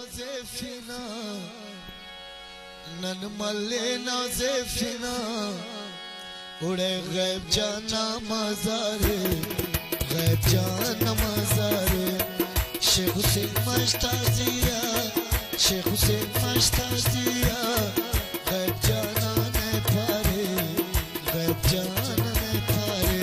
نازفنا ننملے نازفنا اڑے غیب جانا مزارے غیب جانا مزارے شیخ حسین مشتازیا شیخ حسین مشتازیا غیب جانا نے پارے غیب جانا نے پارے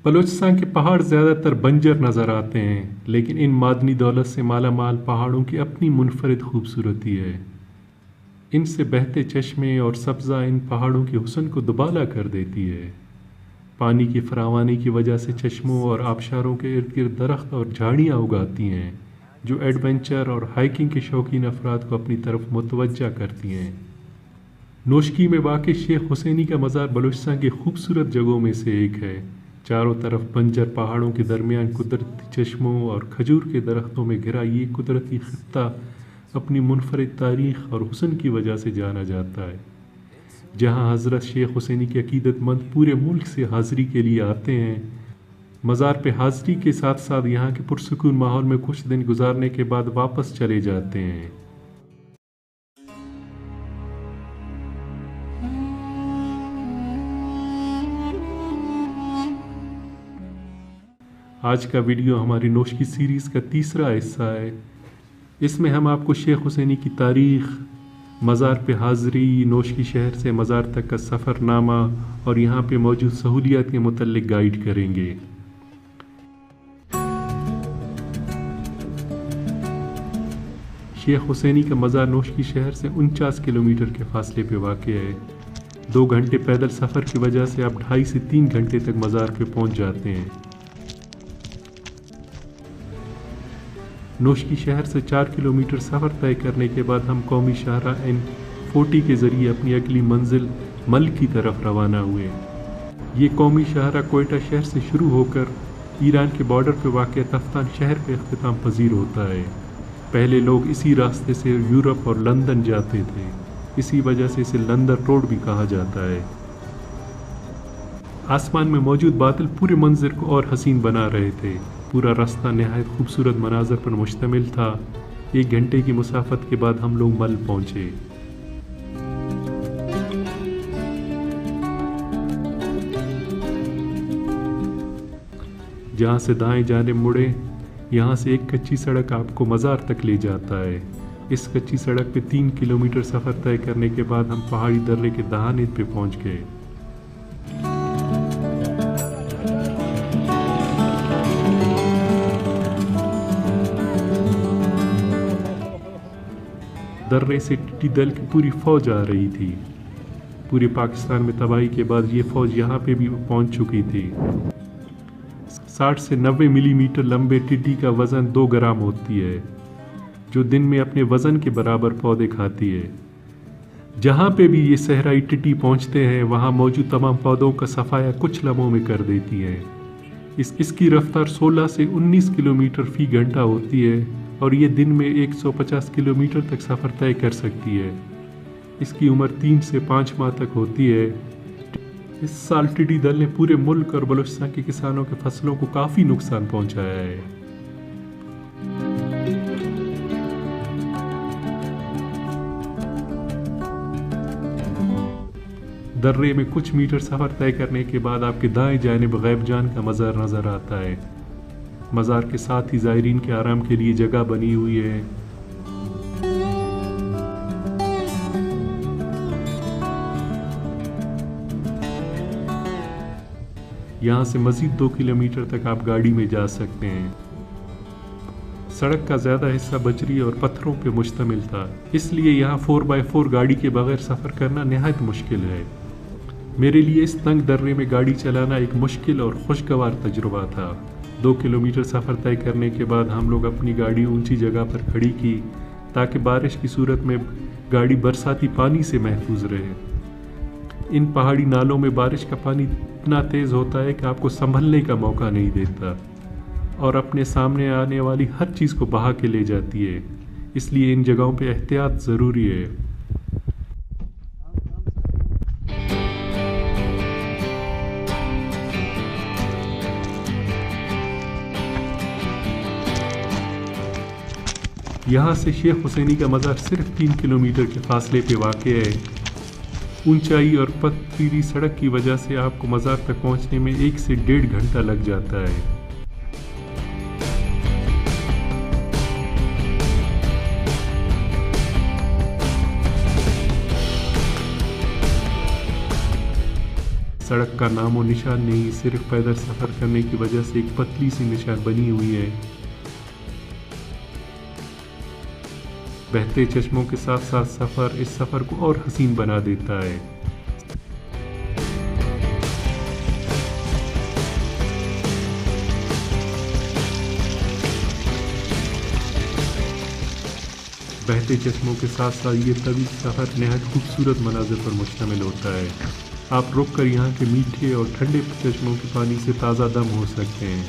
بلوچستان کے پہاڑ زیادہ تر بنجر نظر آتے ہیں، لیکن ان معدنی دولت سے مالا مال پہاڑوں کی اپنی منفرد خوبصورتی ہے۔ ان سے بہتے چشمے اور سبزہ ان پہاڑوں کے حسن کو دوبالا کر دیتی ہے۔ پانی کی فراوانی کی وجہ سے چشموں اور آبشاروں کے ارد گرد درخت اور جھاڑیاں اگاتی ہیں، جو ایڈونچر اور ہائکنگ کے شوقین افراد کو اپنی طرف متوجہ کرتی ہیں۔ نوشکی میں واقع شیخ حسینی کا مزار بلوچستان کی خوبصورت جگہوں میں سے ایک ہے۔ چاروں طرف بنجر پہاڑوں کے درمیان قدرتی چشموں اور کھجور کے درختوں میں گھرا یہ قدرتی خطہ اپنی منفرد تاریخ اور حسن کی وجہ سے جانا جاتا ہے، جہاں حضرت شیخ حسینی کے عقیدت مند پورے ملک سے حاضری کے لیے آتے ہیں۔ مزار پہ حاضری کے ساتھ ساتھ یہاں کے پرسکون ماحول میں کچھ دن گزارنے کے بعد واپس چلے جاتے ہیں۔ آج کا ویڈیو ہماری نوشکی سیریز کا تیسرا حصہ ہے۔ اس میں ہم آپ کو شیخ حسینی کی تاریخ، مزار پہ حاضری، نوشکی شہر سے مزار تک کا سفر نامہ اور یہاں پہ موجود سہولیات کے متعلق گائیڈ کریں گے۔ شیخ حسینی کا مزار نوشکی شہر سے 49 کلومیٹر کے فاصلے پہ واقع ہے۔ 2 گھنٹے پیدل سفر کی وجہ سے آپ 2.5 سے 3 گھنٹے تک مزار پہ پہنچ جاتے ہیں۔ نوشکی شہر سے 4 کلومیٹر سفر طے کرنے کے بعد ہم قومی شاہراہ N40 کے ذریعے اپنی اگلی منزل مل کی طرف روانہ ہوئے۔ یہ قومی شاہراہ کوئٹہ شہر سے شروع ہو کر ایران کے بارڈر پہ واقع تفتان شہر پہ اختتام پذیر ہوتا ہے۔ پہلے لوگ اسی راستے سے یورپ اور لندن جاتے تھے، اسی وجہ سے اسے لندن روڈ بھی کہا جاتا ہے۔ آسمان میں موجود بادل پورے منظر کو اور حسین بنا رہے تھے۔ پورا راستہ نہایت خوبصورت مناظر پر مشتمل تھا۔ 1 گھنٹے کی مسافت کے بعد ہم لوگ مل پہنچے۔ جہاں سے دائیں جانب مڑے، یہاں سے ایک کچی سڑک آپ کو مزار تک لے جاتا ہے۔ اس کچی سڑک پہ 3 کلومیٹر سفر طے کرنے کے بعد ہم پہاڑی درے کے دہانے پہ پہنچ گئے۔ درے سے ٹٹی دل کی پوری فوج آ رہی تھی۔ پورے پاکستان میں تباہی کے بعد یہ فوج یہاں پہ بھی پہنچ چکی تھی۔ 60 سے 90 ملی میٹر لمبے ٹڈی کا وزن 2 گرام ہوتی ہے، جو دن میں اپنے وزن کے برابر پودے کھاتی ہے۔ جہاں پہ بھی یہ صحرائی ٹڈی پہنچتے ہیں، وہاں موجود تمام پودوں کا صفایا کچھ لمحوں میں کر دیتی ہے۔ اس کی رفتار 16 سے 19 کلومیٹر فی گھنٹہ ہوتی ہے اور یہ دن میں 150 کلومیٹر تک سفر طے کر سکتی ہے۔ اس کی عمر 3 سے 5 ماہ تک ہوتی ہے۔ اس سال ٹڈی دل نے پورے ملک اور بلوچستان کے کسانوں کے فصلوں کو کافی نقصان پہنچایا ہے۔ درے میں کچھ میٹر سفر طے کرنے کے بعد آپ کے دائیں جانب غیب جان کا مزار نظر آتا ہے۔ مزار کے ساتھ ہی زائرین کے آرام کے لیے جگہ بنی ہوئی ہے۔ یہاں سے مزید 2 کلومیٹر تک آپ گاڑی میں جا سکتے ہیں۔ سڑک کا زیادہ حصہ بجری اور پتھروں پہ مشتمل تھا، اس لیے یہاں 4x4 گاڑی کے بغیر سفر کرنا نہایت مشکل ہے۔ میرے لیے اس تنگ درے میں گاڑی چلانا ایک مشکل اور خوشگوار تجربہ تھا۔ 2 کلومیٹر سفر طے کرنے کے بعد ہم لوگ اپنی گاڑی اونچی جگہ پر کھڑی کی تاکہ بارش کی صورت میں گاڑی برساتی پانی سے محفوظ رہے۔ ان پہاڑی نالوں میں بارش کا پانی اتنا تیز ہوتا ہے کہ آپ کو سنبھلنے کا موقع نہیں دیتا اور اپنے سامنے آنے والی ہر چیز کو بہا کے لے جاتی ہے، اس لیے ان جگہوں پہ احتیاط ضروری ہے۔ یہاں سے شیخ حسینی کا مزار صرف 3 کلومیٹر کے فاصلے پہ واقع ہے۔ اونچائی اور پتھریلی سڑک کی وجہ سے آپ کو مزار تک پہنچنے میں 1 سے 1.5 گھنٹہ لگ جاتا ہے۔ سڑک کا نام و نشان نہیں، صرف پیدل سفر کرنے کی وجہ سے ایک پتلی سی نشان بنی ہوئی ہے۔ بہتے چشموں کے ساتھ ساتھ سفر اس سفر کو اور حسین بنا دیتا ہے۔ بہتے چشموں کے ساتھ ساتھ یہ طویل سفر نہایت خوبصورت مناظر پر مشتمل ہوتا ہے۔ آپ رک کر یہاں کے میٹھے اور ٹھنڈے چشموں کے پانی سے تازہ دم ہو سکتے ہیں۔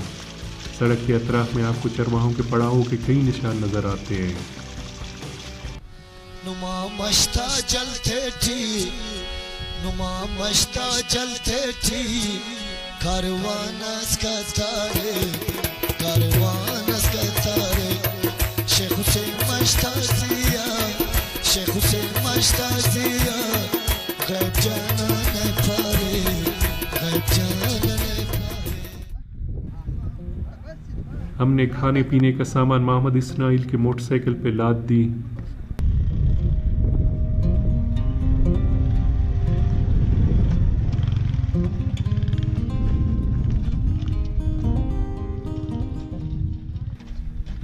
سڑک کے اطراف میں آپ کو چرواہوں کے پڑاؤں کے کئی نشان نظر آتے ہیں۔ نما مشتا چلتے تھی، نما مشتا چلتے تھی، کاروان اس کا تارے، کاروان اس کا تارے، شیخ حسین مشتا دیا، شیخ حسین مشتا دیا، غیب جانا نے پارے، غیب جانا نے پارے۔ ہم نے کھانے پینے کا سامان محمد اسماعیل کے موٹر سائیکل پہ لاد دی۔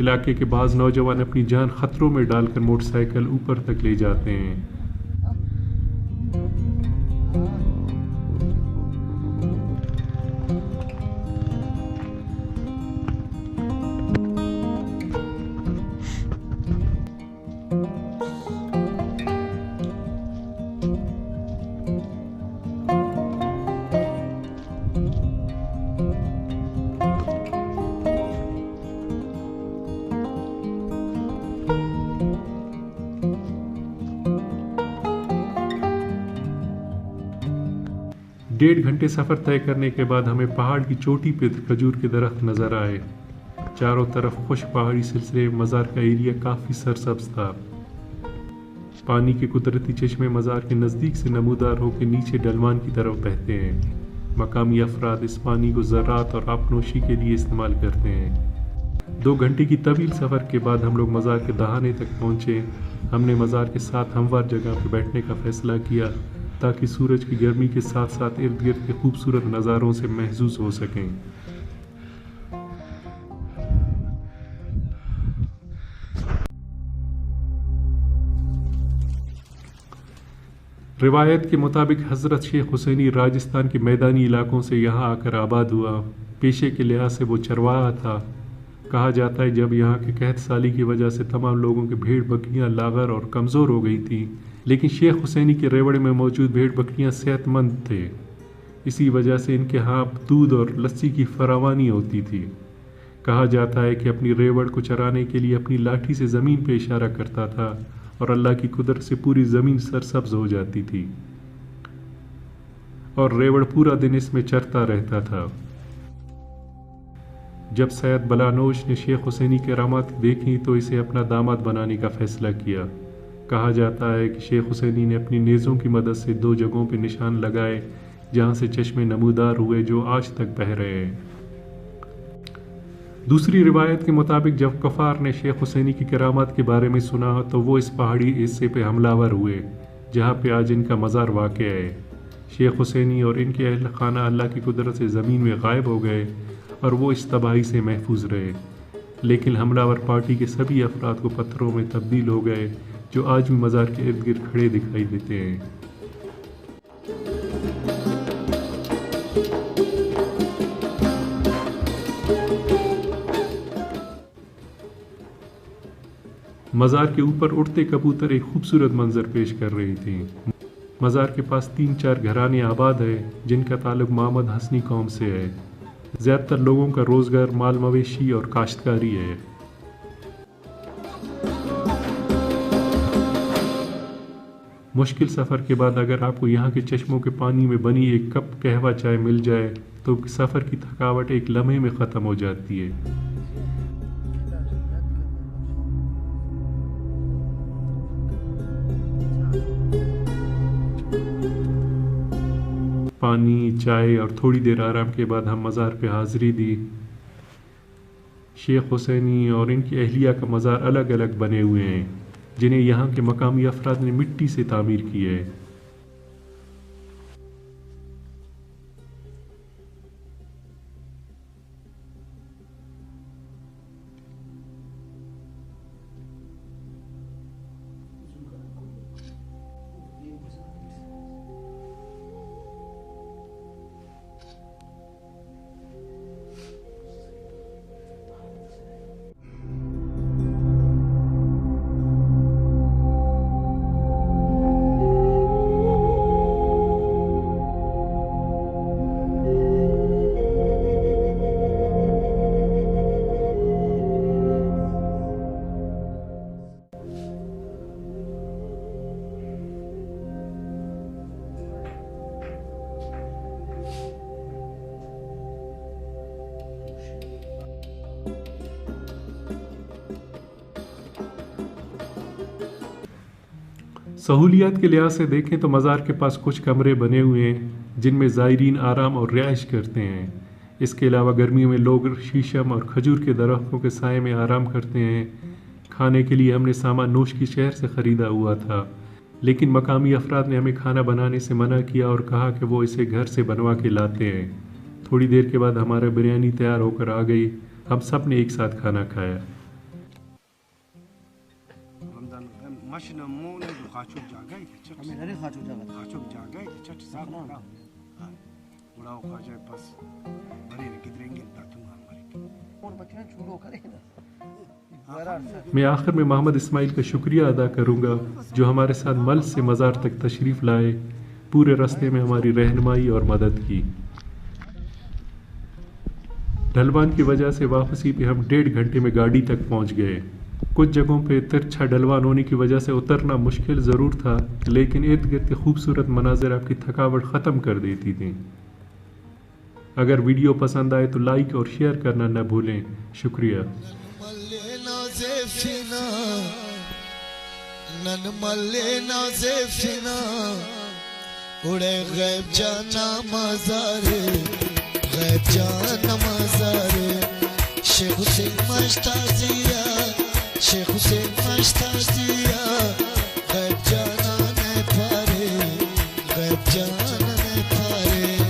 علاقے کے بعض نوجوان اپنی جان خطروں میں ڈال کر موٹر سائیکل اوپر تک لے جاتے ہیں۔ ڈیڑھ گھنٹے سفر طے کرنے کے بعد ہمیں پہاڑ کی چوٹی پہ کھجور کے درخت نظر آئے۔ چاروں طرف خشک پہاڑی سلسلے، مزار کا ایریا کافی سرسبز تھا۔ پانی کے قدرتی چشمے مزار کے نزدیک سے نمودار ہو کے نیچے ڈلوان کی طرف بہتے ہیں۔ مقامی افراد اس پانی کو زراعت اور آبنوشی کے لیے استعمال کرتے ہیں۔ 2 گھنٹے کی طویل سفر کے بعد ہم لوگ مزار کے دہانے تک پہنچے۔ ہم نے مزار کے ساتھ ہموار جگہ پہ بیٹھنے کا فیصلہ کیا تاکہ سورج کی گرمی کے ساتھ ساتھ ارد گرد کے خوبصورت نظاروں سے محظوظ ہو سکیں۔ روایت کے مطابق حضرت شیخ حسینی راجستھان کے میدانی علاقوں سے یہاں آ کر آباد ہوا۔ پیشے کے لحاظ سے وہ چرواہا تھا۔ کہا جاتا ہے جب یہاں کے قحط سالی کی وجہ سے تمام لوگوں کے بھیڑ بکریاں لاغر اور کمزور ہو گئی تھیں، لیکن شیخ حسینی کے ریوڑے میں موجود بھیڑ بکریاں صحت مند تھے۔ اسی وجہ سے ان کے ہاں دودھ اور لسی کی فراوانی ہوتی تھی۔ کہا جاتا ہے کہ اپنی ریوڑ کو چرانے کے لیے اپنی لاٹھی سے زمین پہ اشارہ کرتا تھا اور اللہ کی قدرت سے پوری زمین سرسبز ہو جاتی تھی اور ریوڑ پورا دن اس میں چرتا رہتا تھا۔ جب سید بلانوش نے شیخ حسینی کی کرامات دیکھی تو اسے اپنا داماد بنانے کا فیصلہ کیا۔ کہا جاتا ہے کہ شیخ حسینی نے اپنی نیزوں کی مدد سے 2 جگہوں پہ نشان لگائے جہاں سے چشمے نمودار ہوئے جو آج تک بہہ رہے ہیں۔ دوسری روایت کے مطابق جب کفار نے شیخ حسینی کی کرامات کے بارے میں سنا تو وہ اس پہاڑی حصے پہ حملہ آور ہوئے جہاں پہ آج ان کا مزار واقع ہے۔ شیخ حسینی اور ان کے اہل خانہ اللہ کی قدرت سے زمین میں غائب ہو گئے اور وہ اس تباہی سے محفوظ رہے، لیکن حملہ آور پارٹی کے سبھی افراد کو پتھروں میں تبدیل ہو گئے جو آج بھی مزار کے ارد گرد کھڑے دکھائی دیتے ہیں۔ مزار کے اوپر اڑتے کبوتر ایک خوبصورت منظر پیش کر رہی تھی۔ مزار کے پاس 3-4 گھرانے آباد ہیں جن کا تعلق محمد حسنی قوم سے ہے۔ زیادہ تر لوگوں کا روزگار مال مویشی اور کاشتکاری ہے۔ مشکل سفر کے بعد اگر آپ کو یہاں کے چشموں کے پانی میں بنی ایک کپ قہوہ چائے مل جائے تو سفر کی تھکاوٹ ایک لمحے میں ختم ہو جاتی ہے۔ پانی، چائے اور تھوڑی دیر آرام کے بعد ہم مزار پہ حاضری دی۔ شیخ حسینی اور ان کی اہلیہ کا مزار الگ الگ بنے ہوئے ہیں، جنہیں یہاں کے مقامی افراد نے مٹی سے تعمیر کی ہے۔ سہولیات کے لحاظ سے دیکھیں تو مزار کے پاس کچھ کمرے بنے ہوئے ہیں جن میں زائرین آرام اور رہائش کرتے ہیں۔ اس کے علاوہ گرمیوں میں لوگ شیشم اور کھجور کے درختوں کے سائے میں آرام کرتے ہیں۔ کھانے کے لیے ہم نے سامان نوش کی شہر سے خریدا ہوا تھا، لیکن مقامی افراد نے ہمیں کھانا بنانے سے منع کیا اور کہا کہ وہ اسے گھر سے بنوا کے لاتے ہیں۔ تھوڑی دیر کے بعد ہمارا بریانی تیار ہو کر آ گئی۔ ہم سب نے ایک ساتھ کھانا کھایا۔ میں آخر میں محمد اسماعیل کا شکریہ ادا کروں گا جو ہمارے ساتھ مل سے مزار تک تشریف لائے، پورے راستے میں ہماری رہنمائی اور مدد کی۔ ڈھلوان کی وجہ سے واپسی پہ ہم 1.5 گھنٹے میں گاڑی تک پہنچ گئے۔ کچھ جگہوں پہ ترچھا ڈھلوان ہونے کی وجہ سے اترنا مشکل ضرور تھا، لیکن ارد گرد کے خوبصورت مناظر آپ کی تھکاوٹ ختم کر دیتی تھیں۔ اگر ویڈیو پسند آئے تو لائک اور شیئر کرنا نہ بھولیں۔ شکریہ۔ نن ملے نازفنا اڑے غیب جانا مزارے، غیب جانا مزارے، شیخ حسین مشتازیا، شیخ حسین مشتازیا، غیب جانا نے پارے، غیب جانا نے پارے۔